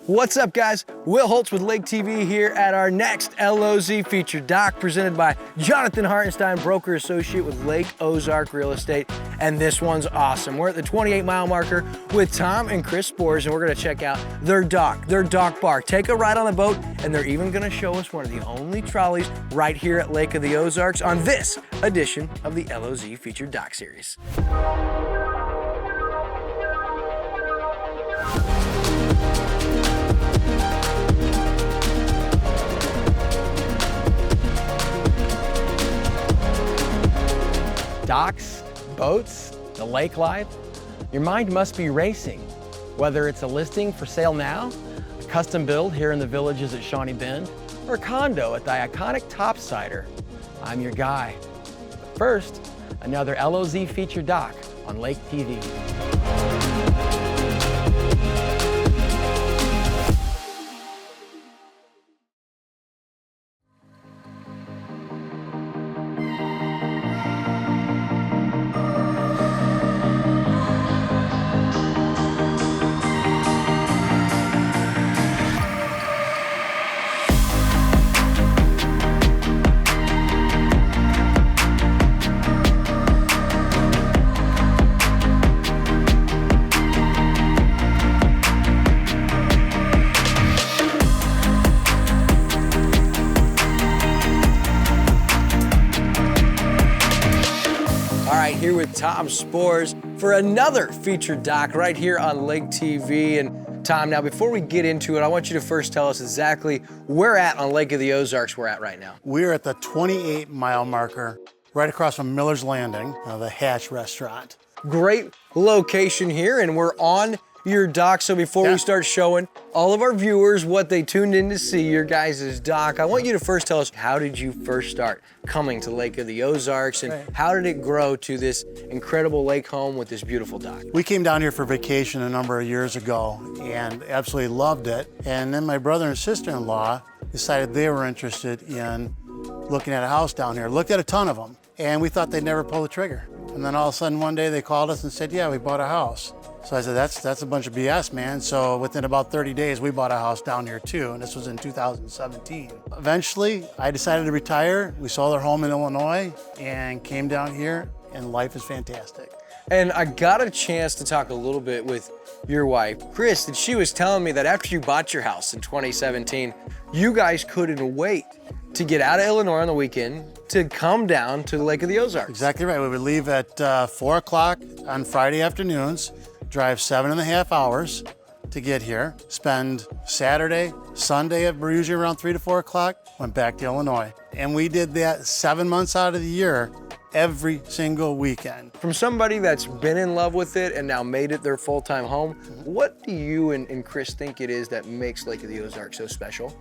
What's up, guys? Will Holtz with Lake TV here at our next LOZ featured dock presented by Jonathan Hartenstein, broker associate with Lake Ozark Real Estate. And this one's awesome. We're at the 28-mile marker with Tom and Chris Spors, and we're gonna check out their dock bar. Take a ride on the boat, and they're even gonna show us one of the only trolleys right here at Lake of the Ozarks on this edition of the LOZ featured dock series. Docks, boats, the lake life, your mind must be racing. Whether it's a listing for sale now, a custom build here in the villages at Shawnee Bend, or a condo at the iconic Topsider, I'm your guy. But first, another LOZ featured dock on Lake TV. Here with Tom Spors for another featured dock right here on Lake TV. And Tom, now before we get into it, I want you to first tell us exactly where at on Lake of the Ozarks we're at right now. We're at the 28-mile marker, right across from Miller's Landing, the Hatch restaurant. Great location here, and we're on your dock. So before we start showing all of our viewers what they tuned in to see, your guys' dock, I want you to first tell us, how did you first start coming to Lake of the Ozarks, and how did it grow to this incredible lake home with this beautiful dock? We came down here for vacation a number of years ago and absolutely loved it. And then my brother and sister-in-law decided they were interested in looking at a house down here. Looked at a ton of them, and we thought they'd never pull the trigger. And then all of a sudden one day they called us and said, yeah, we bought a house. So I said, that's a bunch of BS, man. So within about 30 days, we bought a house down here too, and this was in 2017. Eventually, I decided to retire. We sold our home in Illinois and came down here, and life is fantastic. And I got a chance to talk a little bit with your wife, Chris, and she was telling me that after you bought your house in 2017, you guys couldn't wait to get out of Illinois on the weekend to come down to the Lake of the Ozarks. Exactly right. We would leave at 4 o'clock on Friday afternoons, drive 7.5 hours to get here, spend Saturday, Sunday at usually around 3 to 4 o'clock, went back to Illinois. And we did that 7 months out of the year, every single weekend. From somebody that's been in love with it and now made it their full-time home, what do you and Chris think it is that makes Lake of the Ozarks so special?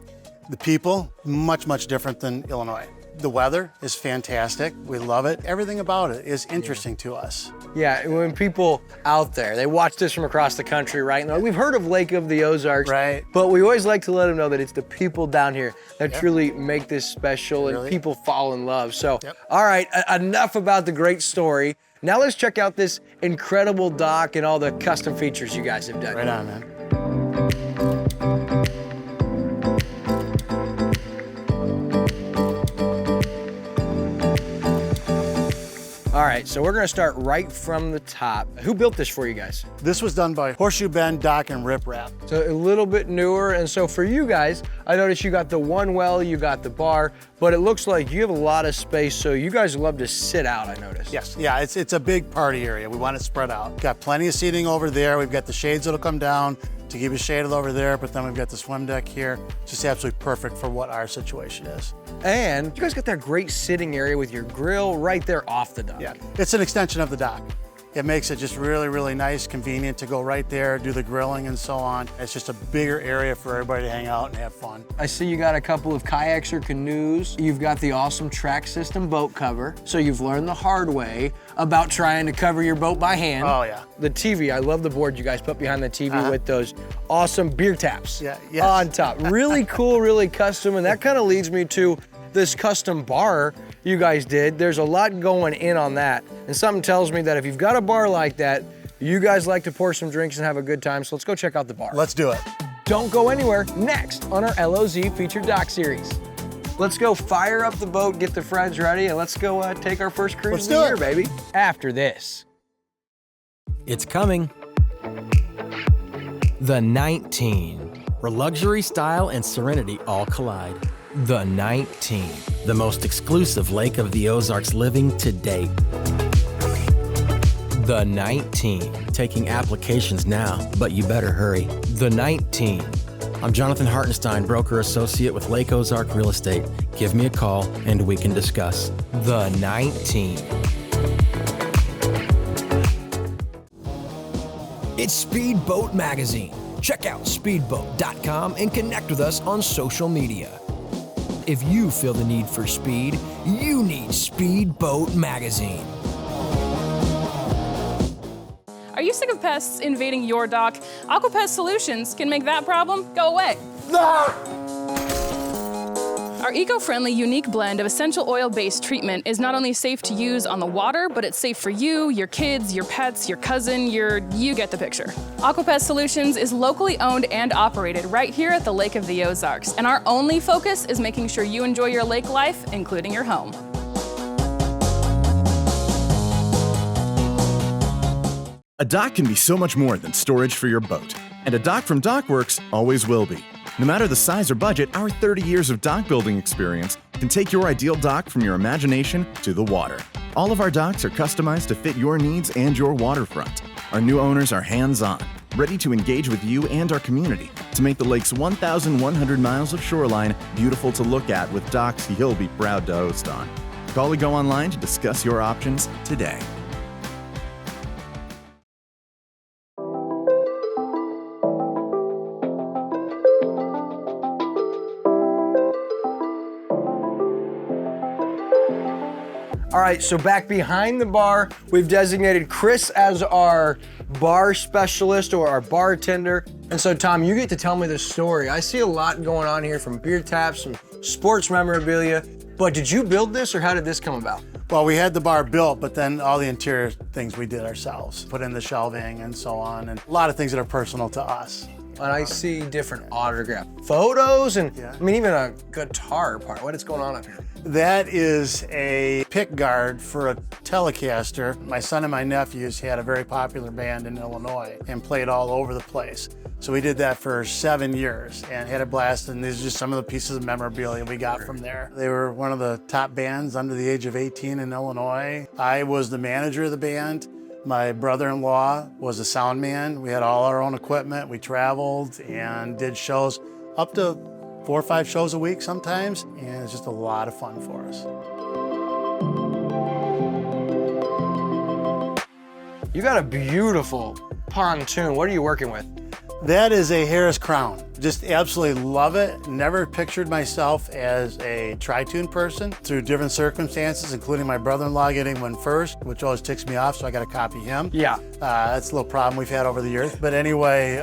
The people, much, much different than Illinois. The weather is fantastic. We love it. Everything about it is interesting to us. Yeah, when people out there, they watch this from across the country, right? And they're like, we've heard of Lake of the Ozarks, right? But we always like to let them know that it's the people down here that truly make this special, and people fall in love. So, all right, enough about the great story. Now let's check out this incredible dock and all the custom features you guys have done. Right on, man. All right, so we're gonna start right from the top. Who built this for you guys? This was done by Horseshoe Bend Dock and Rip Wrap. So a little bit newer, and so for you guys, I noticed you got the one well, you got the bar, but it looks like you have a lot of space, so you guys love to sit out, I noticed. Yes, yeah, it's a big party area. We want it spread out. Got plenty of seating over there. We've got the shades that'll come down to keep it shaded over there, but then we've got the swim deck here. It's just absolutely perfect for what our situation is. And you guys got that great sitting area with your grill right there off the dock. Yeah, it's an extension of the dock. It makes it just really, really nice, convenient to go right there, do the grilling and so on. It's just a bigger area for everybody to hang out and have fun. I see you got a couple of kayaks or canoes. You've got the awesome track system boat cover. So you've learned the hard way about trying to cover your boat by hand. Oh yeah. The TV, I love the board you guys put behind the TV with those awesome beer taps on top. Really cool, really custom, and that kind of leads me to this custom bar you guys did. There's a lot going in on that, and something tells me that if you've got a bar like that, you guys like to pour some drinks and have a good time, so let's go check out the bar. Let's do it. Don't go anywhere, next on our LOZ featured doc series. Let's go fire up the boat, get the friends ready, and let's go take our first cruise of the year, baby. After this. It's coming. The 19, where luxury, style, and serenity all collide. The 19, the most exclusive lake of the Ozarks living to date. The 19, taking applications now, but you better hurry. The 19. I'm Jonathan Hartenstein, broker associate with Lake Ozark Real Estate. Give me a call and we can discuss. The 19. It's Speedboat Magazine. Check out speedboat.com and connect with us on social media. If you feel the need for speed, you need Speedboat Magazine. Are you sick of pests invading your dock? AquaPest Solutions can make that problem go away. Our eco-friendly, unique blend of essential oil-based treatment is not only safe to use on the water, but it's safe for you, your kids, your pets, your cousin, you get the picture. AquaPest Solutions is locally owned and operated right here at the Lake of the Ozarks, and our only focus is making sure you enjoy your lake life, including your home. A dock can be so much more than storage for your boat, and a dock from Dockworks always will be. No matter the size or budget, our 30 years of dock building experience can take your ideal dock from your imagination to the water. All of our docks are customized to fit your needs and your waterfront. Our new owners are hands-on, ready to engage with you and our community to make the lake's 1,100 miles of shoreline beautiful to look at with docks you'll be proud to host on. Call or go online to discuss your options today. All right, so back behind the bar, we've designated Chris as our bar specialist or our bartender. And so, Tom, you get to tell me the story. I see a lot going on here, from beer taps, some sports memorabilia, but did you build this or how did this come about? Well, we had the bar built, but then all the interior things we did ourselves. Put in the shelving and so on, and a lot of things that are personal to us. And I see different autograph photos and I mean, even a guitar part. What is going on up here? That is a pick guard for a Telecaster. My son and my nephews had a very popular band in Illinois and played all over the place. So we did that for 7 years and had a blast, and these are just some of the pieces of memorabilia we got from there. They were one of the top bands under the age of 18 in Illinois. I was the manager of the band. My brother-in-law was a sound man. We had all our own equipment. We traveled and did shows, up to 4 or 5 shows a week sometimes, and it's just a lot of fun for us. You got a beautiful pontoon. What are you working with? That is a Harris Crown. Just absolutely love it. Never pictured myself as a tri-tune person. Through different circumstances, including my brother-in-law getting one first, which always ticks me off, so I got to copy him. Yeah. That's a little problem we've had over the years. But anyway,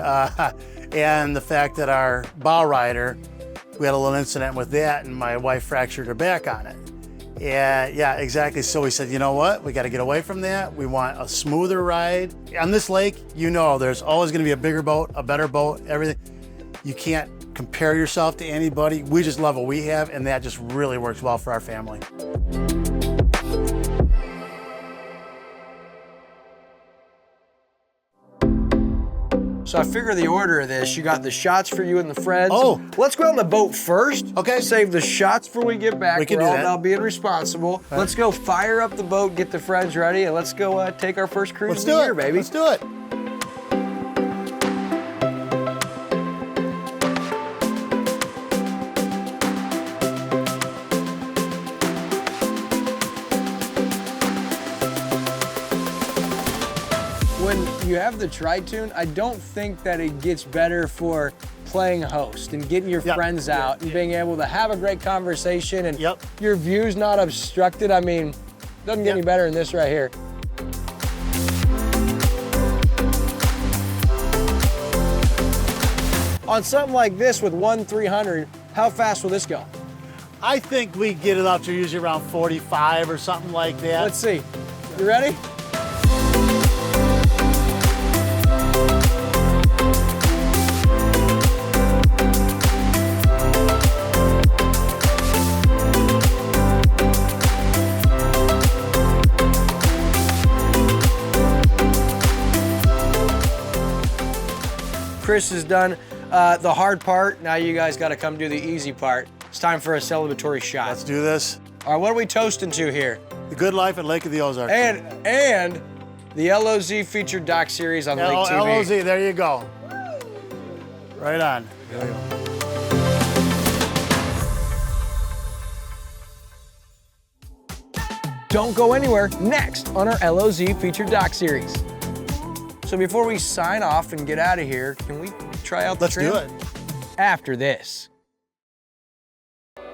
and the fact that our bow rider, we had a little incident with that, and my wife fractured her back on it. And yeah, exactly. So we said, you know what? We got to get away from that. We want a smoother ride. On this lake, you know, there's always going to be a bigger boat, a better boat, everything. You can't compare yourself to anybody. We just love what we have, and that just really works well for our family. So I figure the order of this, you got the shots for you and the friends. Oh. Let's go on the boat first. Okay. Save the shots for we get back. We can We're do all that. about being responsible. Right. Let's go fire up the boat, get the friends ready, and let's go take our first cruise Let's of the do year, it, baby. Let's do it. When you have the tri-tune, I don't think that it gets better for playing host and getting your friends out and being able to have a great conversation and your view's not obstructed. I mean, doesn't get any better than this right here. On something like this with 1-300, how fast will this go? I think we get it up to usually around 45 or something like that. Let's see. You ready? Chris has done the hard part. Now you guys got to come do the easy part. It's time for a celebratory shot. Let's do this. All right, what are we toasting to here? The good life at Lake of the Ozarks. And the LOZ featured doc series on Lake TV. LOZ, there you go. Right on. There you go. Don't go anywhere. Next on our LOZ featured doc series. So before we sign off and get out of here, can we try out the Tram? Let's do it. After this.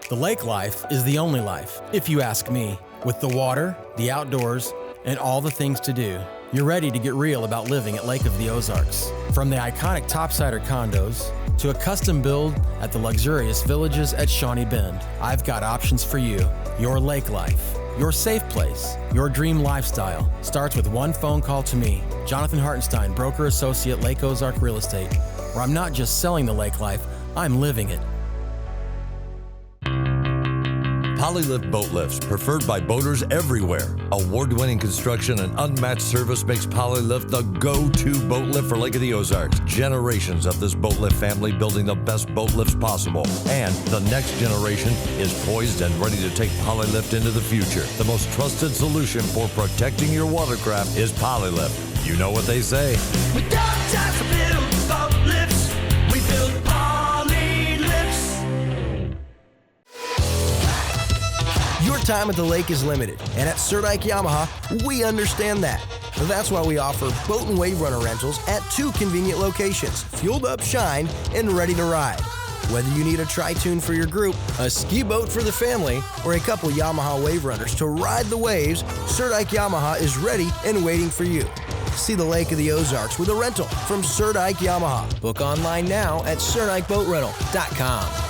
The lake life is the only life, if you ask me. With the water, the outdoors, and all the things to do, you're ready to get real about living at Lake of the Ozarks. From the iconic topsider condos to a custom build at the luxurious villages at Shawnee Bend, I've got options for you. Your lake life, your safe place, your dream lifestyle starts with one phone call to me, Jonathan Hartenstein, broker associate, Lake Ozark Real Estate, where I'm not just selling the lake life, I'm living it. Polylift boat lifts, preferred by boaters everywhere. Award-winning construction and unmatched service makes Polylift the go-to boat lift for Lake of the Ozarks. Generations of this boat lift family building the best boat lifts possible. And the next generation is poised and ready to take Polylift into the future. The most trusted solution for protecting your watercraft is Polylift. You know what they say. We don't just build boat lifts, we build Polylifts. Your time at the lake is limited, and at Serdike Yamaha, we understand that. That's why we offer boat and wave runner rentals at 2 convenient locations, fueled up, shined, and ready to ride. Whether you need a tri-tune for your group, a ski boat for the family, or a couple Yamaha wave runners to ride the waves, Serdike Yamaha is ready and waiting for you. See the Lake of the Ozarks with a rental from Serdike Yamaha. Book online now at SerdikeBoatRental.com.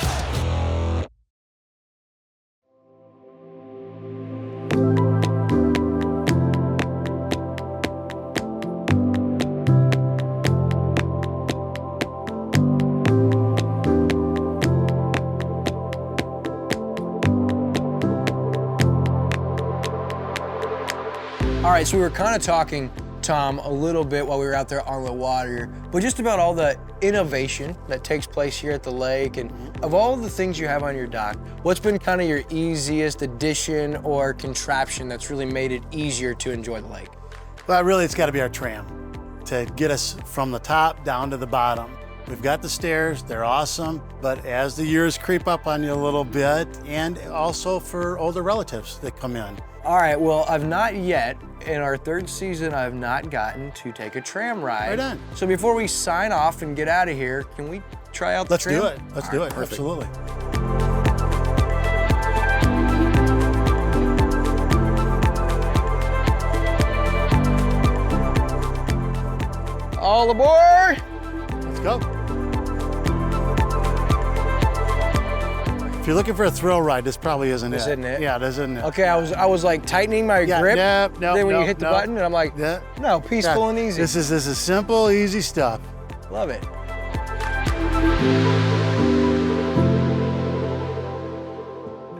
All right, so we were kind of talking, Tom, a little bit while we were out there on the water, but just about all the innovation that takes place here at the lake, and of all the things you have on your dock, what's been kind of your easiest addition or contraption that's really made it easier to enjoy the lake? Well, really, it's got to be our Tram to get us from the top down to the bottom. We've got the stairs, they're awesome, but as the years creep up on you a little bit, and also for older relatives that come in. All right, well, I've not yet, in our 3rd season, I've not gotten to take a Tram ride. Right on. So before we sign off and get out of here, can we try out the Tram? Let's do it. Let's do it. Perfect. Absolutely. All aboard! Let's go. If you're looking for a thrill ride, this probably isn't it. This isn't it? Yeah, this isn't it. Okay, I was like tightening my grip. No, then when no, you hit the no. button, and I'm like, Yeah. no, peaceful Yeah. and easy. This is simple, easy stuff. Love it.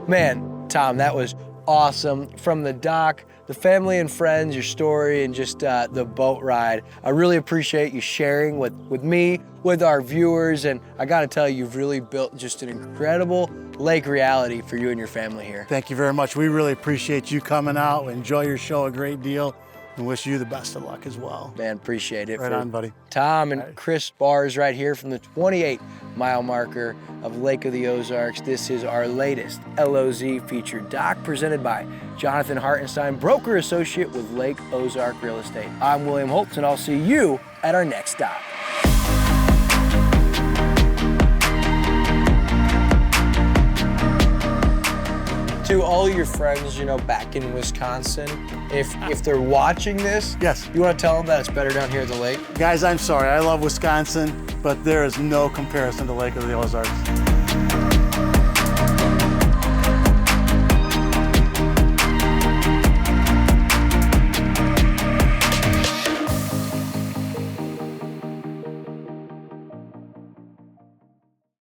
Man, Tom, that was awesome. From the dock, the family and friends, your story, and just the boat ride. I really appreciate you sharing with me, with our viewers, and I gotta tell you, you've really built just an incredible lake reality for you and your family here. Thank you very much. We really appreciate you coming out. We enjoy your show a great deal and wish you the best of luck as well. Man, appreciate it. Right on, buddy. Tom and Chris Spors right here from the 28-mile marker of Lake of the Ozarks. This is our latest LOZ featured doc presented by Jonathan Hartenstein, broker associate with Lake Ozark Real Estate. I'm William Holtz, and I'll see you at our next stop. To all your friends, you know, back in Wisconsin, if they're watching this, Yes. you want to tell them that it's better down here at the lake? Guys, I'm sorry. I love Wisconsin, but there is no comparison to Lake of the Ozarks.